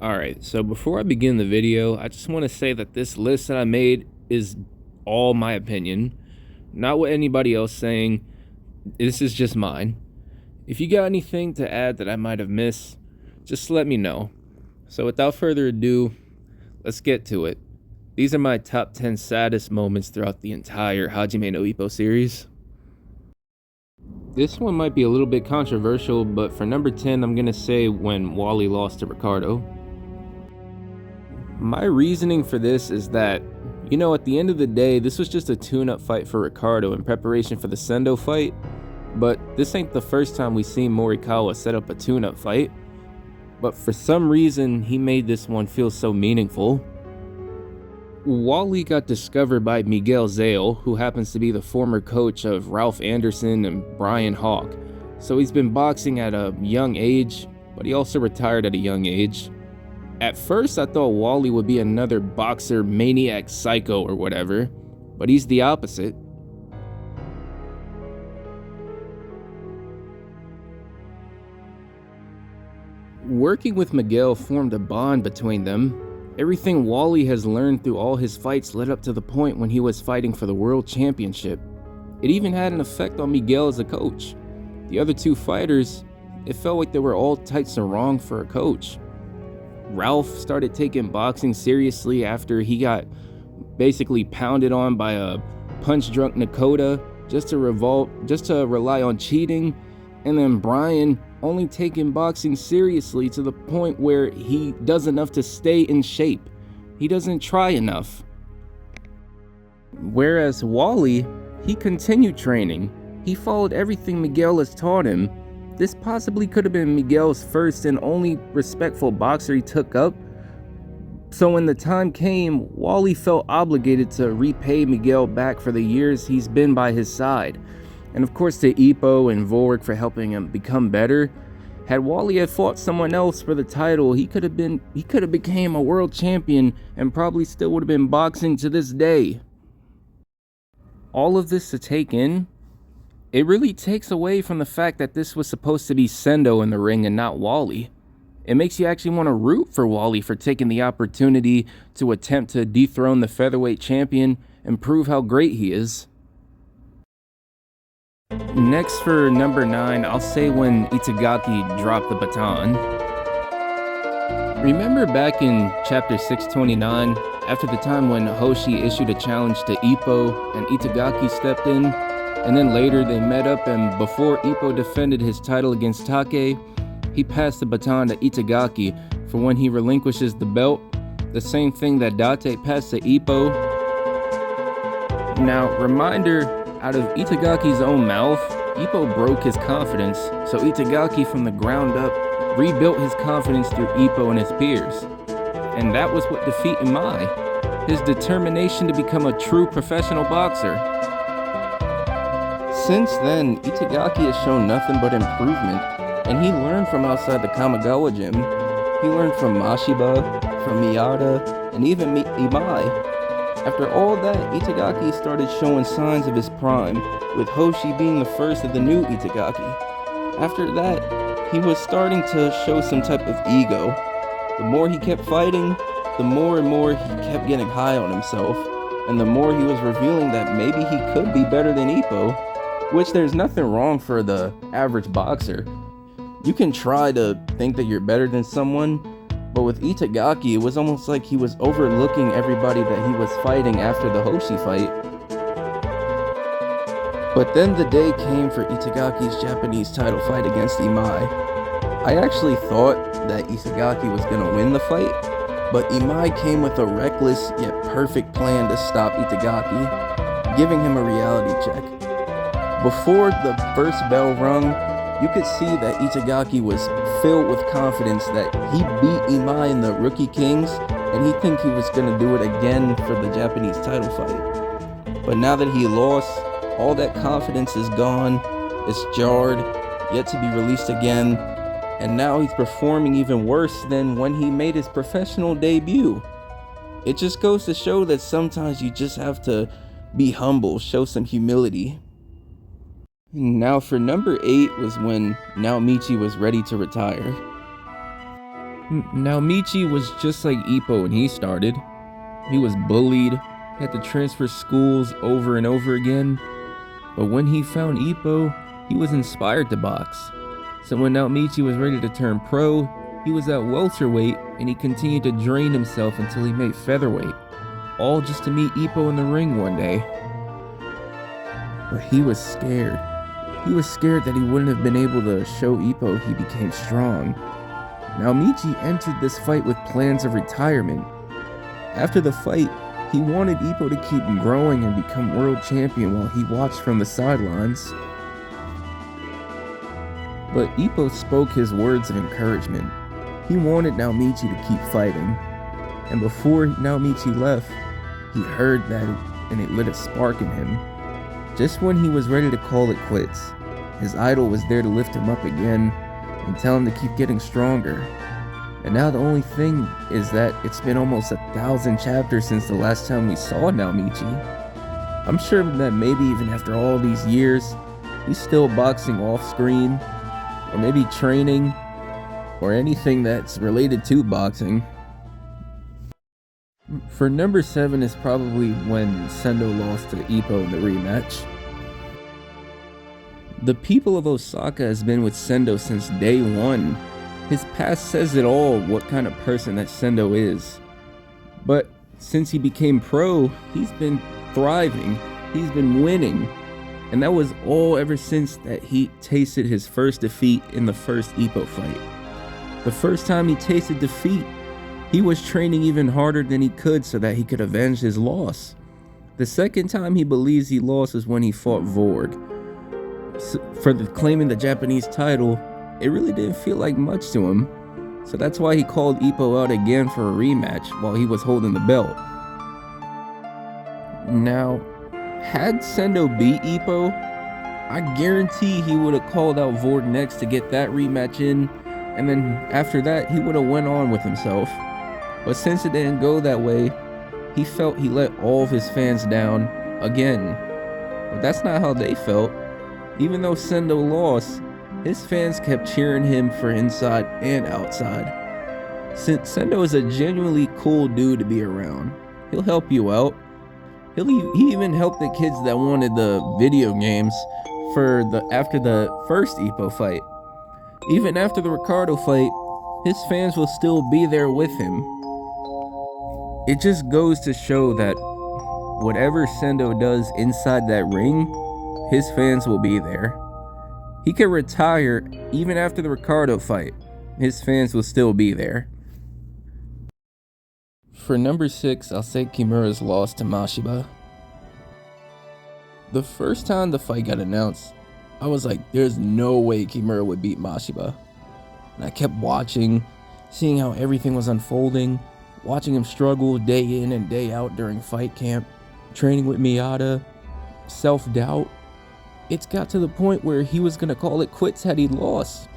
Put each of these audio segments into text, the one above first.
Alright, so before I begin the video, I just want to say that this list that I made is all my opinion, not what anybody else saying. This is just mine. If you got anything to add that I might have missed, just let me know. So without further ado, let's get to it. These are my top 10 saddest moments throughout the entire Hajime no Ippo series. This one might be a little bit controversial, but for number 10, I'm gonna say when Wally lost to Ricardo. My reasoning for this is that, at the end of the day, this was just a tune-up fight for Ricardo in preparation for the Sendo fight, but this ain't the first time we've seen Morikawa set up a tune-up fight. But for some reason, he made this one feel so meaningful. Wally got discovered by Miguel Zale, who happens to be the former coach of Ralph Anderson and Brian Hawk. So he's been boxing at a young age, but he also retired at a young age. At first, I thought Wally would be another boxer maniac psycho or whatever, but he's the opposite. Working with Miguel formed a bond between them. Everything Wally has learned through all his fights led up to the point when he was fighting for the world championship. It even had an effect on Miguel as a coach. The other two fighters, it felt like they were all types of wrong for a coach. Ralph started taking boxing seriously after he got basically pounded on by a punch-drunk Nakota just to rely on cheating. And then Brian only taking boxing seriously to the point where he does enough to stay in shape. He doesn't try enough. Whereas Wally, he continued training. He followed everything Miguel has taught him. This possibly could have been Miguel's first and only respectful boxer he took up. So when the time came, Wally felt obligated to repay Miguel back for the years he's been by his side. And of course to Ippo and Vorg for helping him become better. Had Wally had fought someone else for the title, he could have became a world champion and probably still would have been boxing to this day. All of this to take in, it really takes away from the fact that this was supposed to be Sendo in the ring and not Wally. It makes you actually want to root for Wally for taking the opportunity to attempt to dethrone the featherweight champion and prove how great he is. Next for number 9, I'll say when Itagaki dropped the baton. Remember back in chapter 629, after the time when Hoshi issued a challenge to Ippo and Itagaki stepped in? And then later they met up, and before Ippo defended his title against Take, he passed the baton to Itagaki for when he relinquishes the belt, the same thing that Dante passed to Ippo. Now, reminder, out of Itagaki's own mouth, Ippo broke his confidence, so Itagaki from the ground up rebuilt his confidence through Ippo and his peers. And that was what defeated Imai, his determination to become a true professional boxer. Since then, Itagaki has shown nothing but improvement, and he learned from outside the Kamigawa gym. He learned from Mashiba, from Miyata, and even Imai. After all that, Itagaki started showing signs of his prime, with Hoshi being the first of the new Itagaki. After that, he was starting to show some type of ego. The more he kept fighting, the more and more he kept getting high on himself, and the more he was revealing that maybe he could be better than Ippo. Which there's nothing wrong for the average boxer. You can try to think that you're better than someone, but with Itagaki, it was almost like he was overlooking everybody that he was fighting after the Hoshi fight. But then the day came for Itagaki's Japanese title fight against Imai. I actually thought that Itagaki was going to win the fight, but Imai came with a reckless yet perfect plan to stop Itagaki, giving him a reality check. Before the first bell rung, you could see that Itagaki was filled with confidence that he beat Imai in the Rookie Kings, and he think he was going to do it again for the Japanese title fight. But now that he lost, all that confidence is gone, it's jarred, yet to be released again, and now he's performing even worse than when he made his professional debut. It just goes to show that sometimes you just have to be humble, show some humility. Now for number 8 was when Naomi was ready to retire. Now Michi was just like Ippo when he started. He was bullied, had to transfer schools over and over again. But when he found Ippo, he was inspired to box. So when Naomichi was ready to turn pro, he was at welterweight and he continued to drain himself until he made featherweight. All just to meet Ippo in the ring one day. But he was scared. He was scared that he wouldn't have been able to show Ippo he became strong. Naomichi entered this fight with plans of retirement. After the fight, he wanted Ippo to keep growing and become world champion while he watched from the sidelines. But Ippo spoke his words of encouragement. He wanted Naomichi to keep fighting. And before Naomichi left, he heard that and it lit a spark in him. Just when he was ready to call it quits, his idol was there to lift him up again and tell him to keep getting stronger. And now the only thing is that it's been almost 1,000 chapters since the last time we saw Naomichi. I'm sure that maybe even after all these years, he's still boxing off screen, or maybe training, or anything that's related to boxing. For number 7 is probably when Sendo lost to Ippo in the rematch. The people of Osaka has been with Sendo since day one. His past says it all what kind of person that Sendo is. But since he became pro, he's been thriving, he's been winning. And that was all ever since that he tasted his first defeat in the first Ippo fight. The first time he tasted defeat, he was training even harder than he could so that he could avenge his loss. The second time he believes he lost is when he fought Vorg. For claiming the Japanese title, it really didn't feel like much to him. So that's why he called Ippo out again for a rematch while he was holding the belt. Now, had Sendo beat Ippo, I guarantee he would have called out Vorg next to get that rematch in, and then after that he would have went on with himself. But since it didn't go that way, he felt he let all of his fans down again. But that's not how they felt. Even though Sendo lost, his fans kept cheering him for inside and outside. Since Sendo is a genuinely cool dude to be around, he'll help you out. He even helped the kids that wanted the video games after the first Ippo fight. Even after the Ricardo fight, his fans will still be there with him. It just goes to show that whatever Sendo does inside that ring, his fans will be there. He can retire even after the Ricardo fight. His fans will still be there. For number 6, I'll say Kimura's loss to Mashiba. The first time the fight got announced, I was like, there's no way Kimura would beat Mashiba. And I kept watching, seeing how everything was unfolding, watching him struggle day in and day out during fight camp, training with Miyata, self-doubt. It's got to the point where he was gonna call it quits had he lost.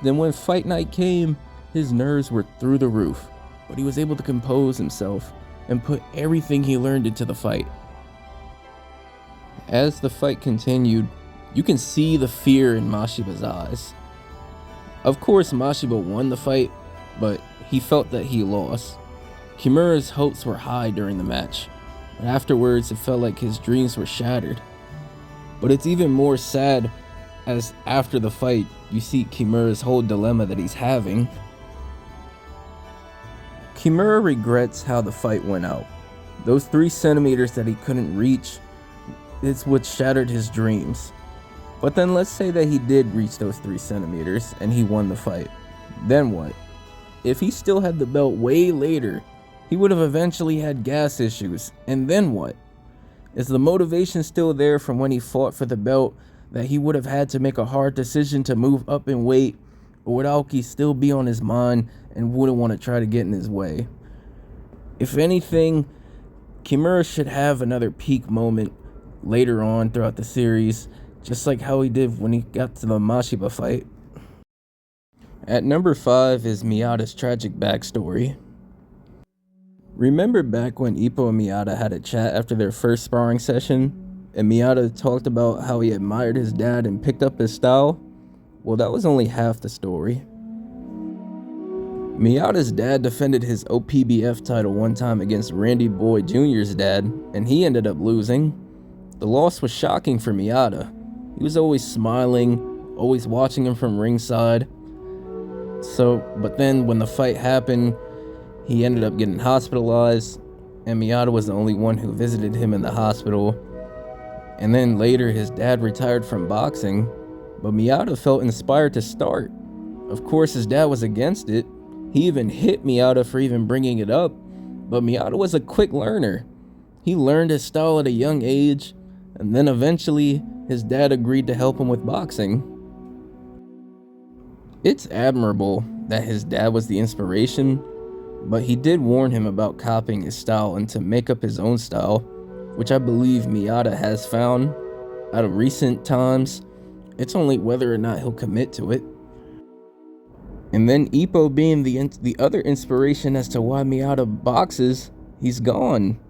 Then when fight night came, his nerves were through the roof, but he was able to compose himself and put everything he learned into the fight. As the fight continued, you can see the fear in Mashiba's eyes. Of course, Mashiba won the fight, but he felt that he lost. Kimura's hopes were high during the match, but afterwards it felt like his dreams were shattered. But it's even more sad as after the fight, you see Kimura's whole dilemma that he's having. Kimura regrets how the fight went out. Those 3 centimeters that he couldn't reach, it's what shattered his dreams. But then let's say that he did reach those 3 centimeters and he won the fight. Then what? If he still had the belt way later, he would have eventually had gas issues. And then what? Is the motivation still there from when he fought for the belt that he would have had to make a hard decision to move up in weight? Or would Aoki still be on his mind and wouldn't want to try to get in his way? If anything, Kimura should have another peak moment later on throughout the series, just like how he did when he got to the Mashiba fight. At number 5 is Miyata's tragic backstory. Remember back when Ippo and Miyata had a chat after their first sparring session, and Miyata talked about how he admired his dad and picked up his style? Well, that was only half the story. Miyata's dad defended his OPBF title one time against Randy Boy Jr.'s dad, and he ended up losing. The loss was shocking for Miyata. He was always smiling, always watching him from ringside. But then when the fight happened, he ended up getting hospitalized, and Miyata was the only one who visited him in the hospital. And then later his dad retired from boxing, but Miyata felt inspired to start. Of course his dad was against it. He even hit Miyata for even bringing it up, but Miyata was a quick learner. He learned his style at a young age, and then eventually his dad agreed to help him with boxing. It's admirable that his dad was the inspiration, but he did warn him about copying his style and to make up his own style, which I believe Miyata has found out of recent times. It's only whether or not he'll commit to it. And then Ippo being the other inspiration as to why Miyata boxes, he's gone.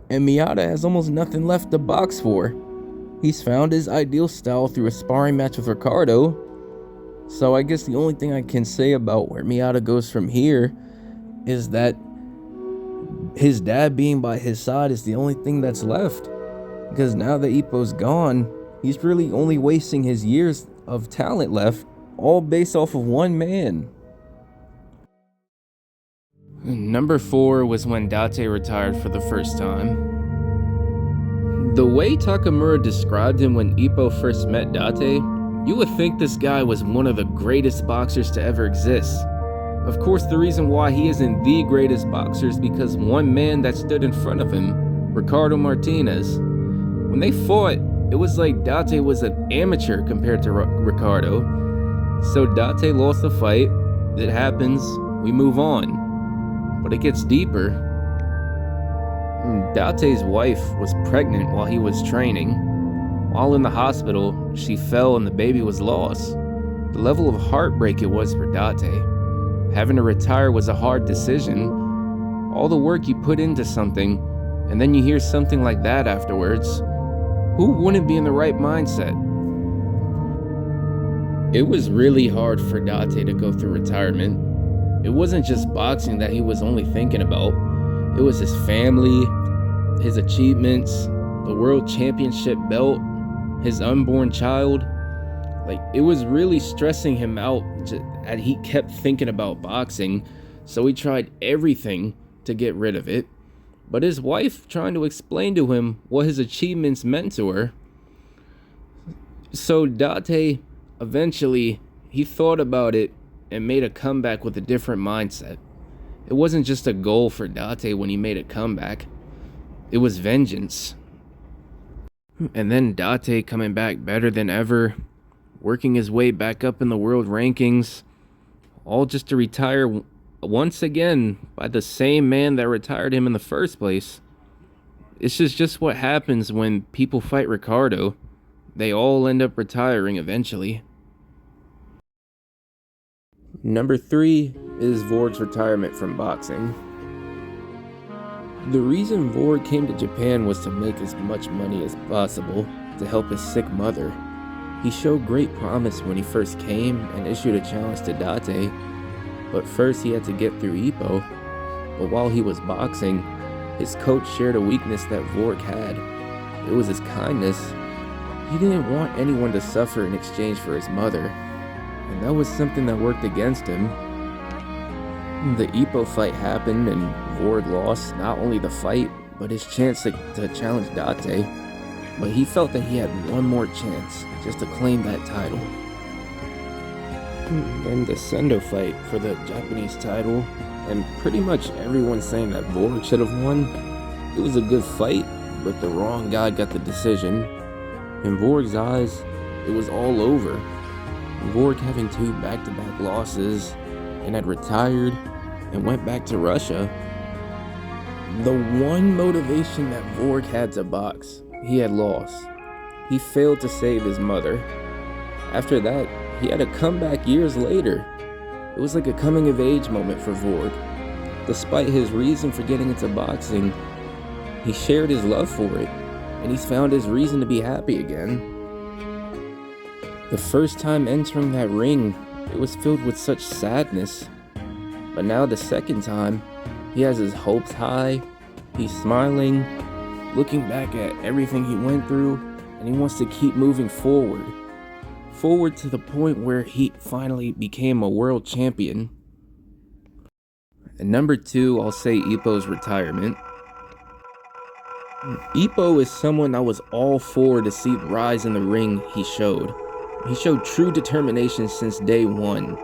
And Miyata has almost nothing left to box for. He's found his ideal style through a sparring match with Ricardo. So I guess the only thing I can say about where Miyata goes from here is that his dad being by his side is the only thing that's left. Because now that Ippo's gone, he's really only wasting his years of talent left, all based off of one man. Number 4 was when Dante retired for the first time. The way Takamura described him when Ippo first met Dante, you would think this guy was one of the greatest boxers to ever exist. Of course, the reason why he isn't the greatest boxer is because one man that stood in front of him, Ricardo Martinez. When they fought, it was like Dante was an amateur compared to Ricardo. So Dante lost the fight. It happens. We move on. But it gets deeper. Dante's wife was pregnant while he was training. While in the hospital, she fell and the baby was lost. The level of heartbreak it was for Dante. Having to retire was a hard decision. All the work you put into something, and then you hear something like that afterwards. Who wouldn't be in the right mindset? It was really hard for Dante to go through retirement. It wasn't just boxing that he was only thinking about. It was his family, his achievements, the world championship belt, his unborn child. It was really stressing him out, and he kept thinking about boxing, so he tried everything to get rid of it. But his wife trying to explain to him what his achievements meant to her. So Dante, eventually, he thought about it and made a comeback with a different mindset. It wasn't just a goal for Dante when he made a comeback. It was vengeance. And then Dante coming back better than ever, working his way back up in the world rankings, all just to retire once again by the same man that retired him in the first place. It's just what happens when people fight Ricardo. They all end up retiring eventually. Number 3 is Vorg's retirement from boxing. The reason Vorg came to Japan was to make as much money as possible to help his sick mother. He showed great promise when he first came and issued a challenge to Dante, but first he had to get through Ippo. But while he was boxing, his coach shared a weakness that Vorg had. It was his kindness. He didn't want anyone to suffer in exchange for his mother, and that was something that worked against him. The Ippo fight happened and Vorg lost not only the fight, but his chance to challenge Dante. But he felt that he had one more chance just to claim that title. Then the Sendo fight for the Japanese title, and pretty much everyone saying that Vorg should have won. It was a good fight, but the wrong guy got the decision. In Vorg's eyes, it was all over. Vorg having 2 back-to-back losses and had retired and went back to Russia. The one motivation that Vorg had to box, he had lost. He failed to save his mother. After that, he had a comeback years later. It was like a coming-of-age moment for Vorg. Despite his reason for getting into boxing, he shared his love for it, and he's found his reason to be happy again. The first time entering that ring, it was filled with such sadness. But now the second time, he has his hopes high, he's smiling, looking back at everything he went through, and he wants to keep moving forward. Forward to the point where he finally became a world champion. And number 2, I'll say Ippo's retirement. Ippo is someone I was all for to see rise in the ring he showed. He showed true determination since day one.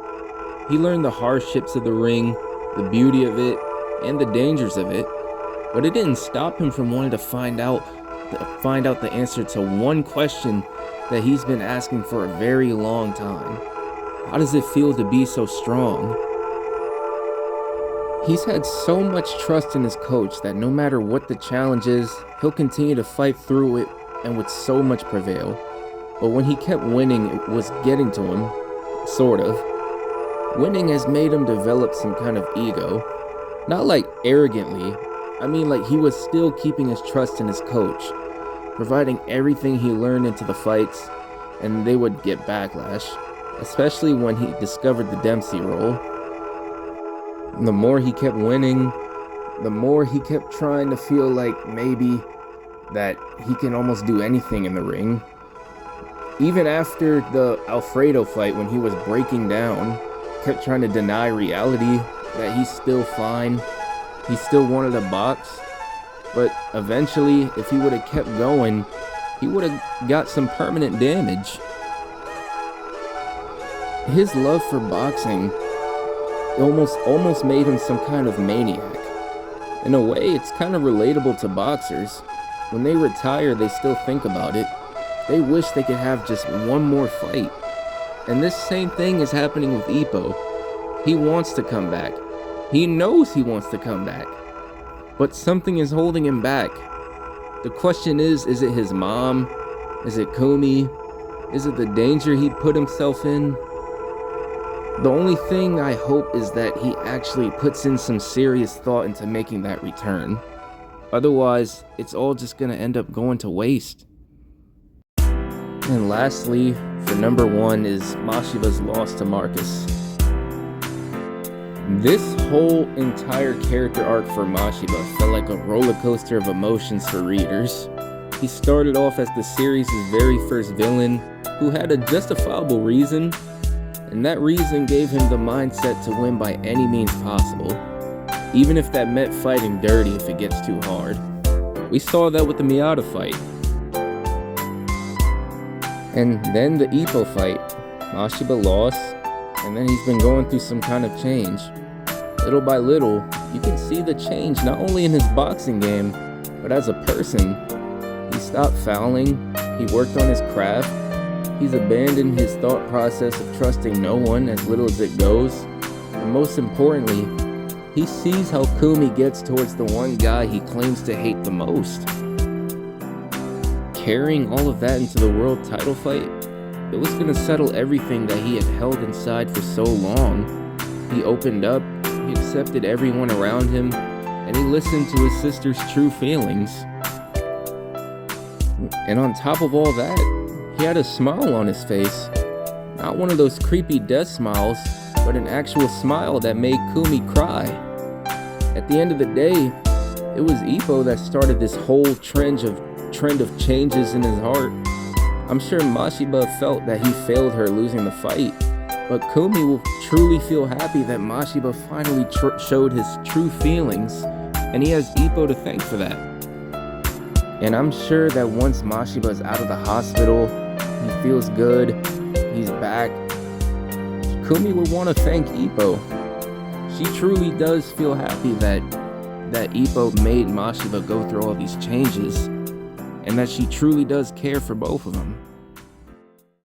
He learned the hardships of the ring, the beauty of it, and the dangers of it, but it didn't stop him from wanting to find out the answer to one question that he's been asking for a very long time. How does it feel to be so strong? He's had so much trust in his coach that no matter what the challenge is, he'll continue to fight through it and with so much prevail. But when he kept winning, it was getting to him, sort of. Winning has made him develop some kind of ego. Not like arrogantly, I mean like he was still keeping his trust in his coach, providing everything he learned into the fights, and they would get backlash, especially when he discovered the Dempsey role. And the more he kept winning, the more he kept trying to feel like maybe that he can almost do anything in the ring. Even after the Alfredo fight, when he was breaking down, kept trying to deny reality that he's still fine, he still wanted to box, but eventually, if he would have kept going, he would have got some permanent damage. His love for boxing almost made him some kind of maniac. In a way, it's kind of relatable to boxers. When they retire, they still think about it. They wish they could have just one more fight. And this same thing is happening with Ippo. He wants to come back. He knows he wants to come back. But something is holding him back. The question is it his mom? Is it Kumi? Is it the danger he put himself in? The only thing I hope is that he actually puts in some serious thought into making that return. Otherwise, it's all just gonna end up going to waste. And lastly, for number 1 is Mashiba's loss to Marcus. This whole entire character arc for Mashiba felt like a roller coaster of emotions for readers. He started off as the series' very first villain, who had a justifiable reason, and that reason gave him the mindset to win by any means possible, even if that meant fighting dirty if it gets too hard. We saw that with the Miyata fight. And then the Ippo fight. Mashiba lost, and then he's been going through some kind of change. Little by little, you can see the change not only in his boxing game, but as a person. He stopped fouling, he worked on his craft, he's abandoned his thought process of trusting no one as little as it goes, and most importantly, he sees how Kumi gets towards the one guy he claims to hate the most. Carrying all of that into the world title fight, it was going to settle everything that he had held inside for so long. He opened up, he accepted everyone around him, and he listened to his sister's true feelings. And on top of all that, he had a smile on his face. Not one of those creepy death smiles, but an actual smile that made Kumi cry. At the end of the day, it was Ippo that started this whole trend of changes in his heart. I'm sure Mashiba felt that he failed her losing the fight, but Kumi will truly feel happy that Mashiba finally showed his true feelings, and he has Ippo to thank for that. And I'm sure that once Mashiba is out of the hospital, he feels good, he's back, Kumi will want to thank Ippo. She truly does feel happy that Ippo made Mashiba go through all these changes, and that she truly does care for both of them.